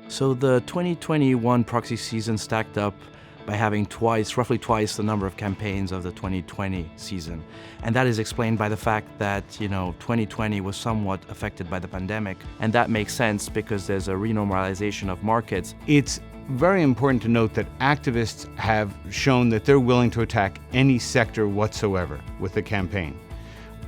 So the 2021 proxy season stacked up by having roughly twice the number of campaigns of the 2020 season. And that is explained by the fact that, 2020 was somewhat affected by the pandemic. And that makes sense because there's a renormalization of markets. It's very important to note that activists have shown that they're willing to attack any sector whatsoever with a campaign.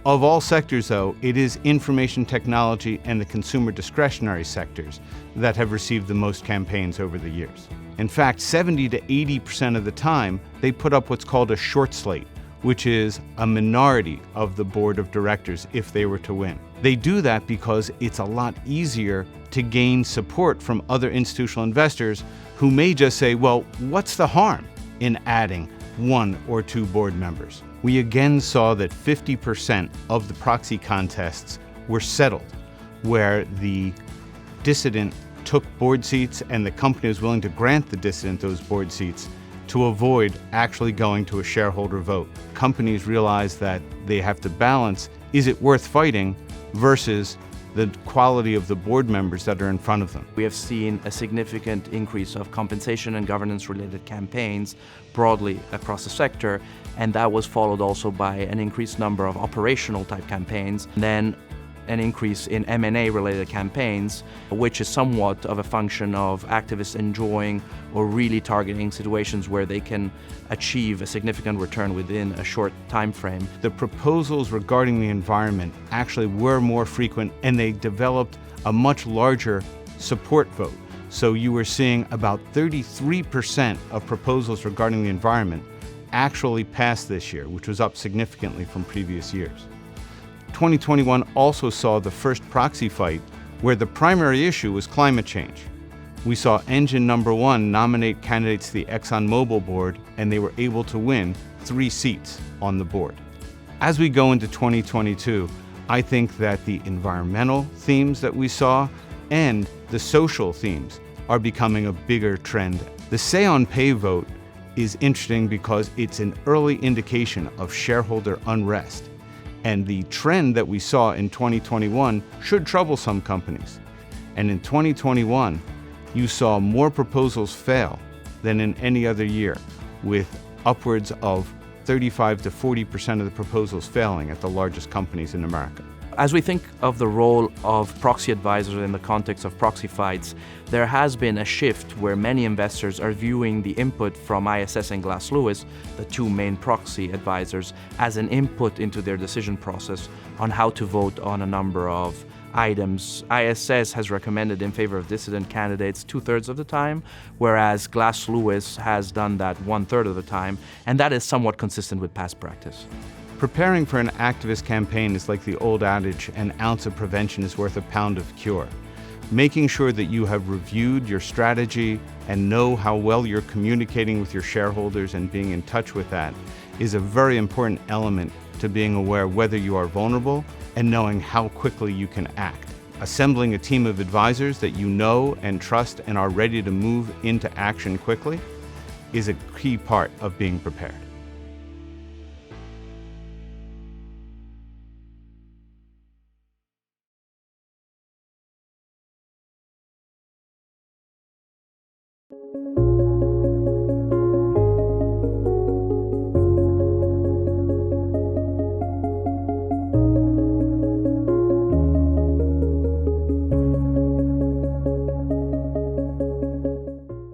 Of all sectors, though, it is information technology and the consumer discretionary sectors that have received the most campaigns over the years. In fact, 70 to 80% of the time, they put up what's called a short slate, which is a minority of the board of directors if they were to win. They do that because it's a lot easier to gain support from other institutional investors who may just say, well, what's the harm in adding one or two board members? We again saw that 50% of the proxy contests were settled, where the dissident took board seats and the company was willing to grant the dissident those board seats to avoid actually going to a shareholder vote. Companies realize that they have to balance, is it worth fighting versus the quality of the board members that are in front of them. We have seen a significant increase of compensation and governance-related campaigns broadly across the sector, and that was followed also by an increased number of operational-type campaigns, and then an increase in M&A-related campaigns, which is somewhat of a function of activists enjoying or really targeting situations where they can achieve a significant return within a short time frame. The proposals regarding the environment actually were more frequent, and they developed a much larger support vote. So you were seeing about 33% of proposals regarding the environment actually passed this year, which was up significantly from previous years. 2021 also saw the first proxy fight where the primary issue was climate change. We saw engine number one nominate candidates to the ExxonMobil board, and they were able to win 3 seats on the board. As we go into 2022, I think that the environmental themes that we saw and the social themes are becoming a bigger trend. The say on pay vote is interesting because it's an early indication of shareholder unrest. And the trend that we saw in 2021 should trouble some companies. And in 2021, you saw more proposals fail than in any other year, with upwards of 35 to 40% of the proposals failing at the largest companies in America. As we think of the role of proxy advisors in the context of proxy fights, there has been a shift where many investors are viewing the input from ISS and Glass Lewis, the two main proxy advisors, as an input into their decision process on how to vote on a number of items. ISS has recommended in favor of dissident candidates 2/3 of the time, whereas Glass Lewis has done that 1/3 of the time, and that is somewhat consistent with past practice. Preparing for an activist campaign is like the old adage, an ounce of prevention is worth a pound of cure. Making sure that you have reviewed your strategy and know how well you're communicating with your shareholders and being in touch with that is a very important element to being aware whether you are vulnerable and knowing how quickly you can act. Assembling a team of advisors that you know and trust and are ready to move into action quickly is a key part of being prepared.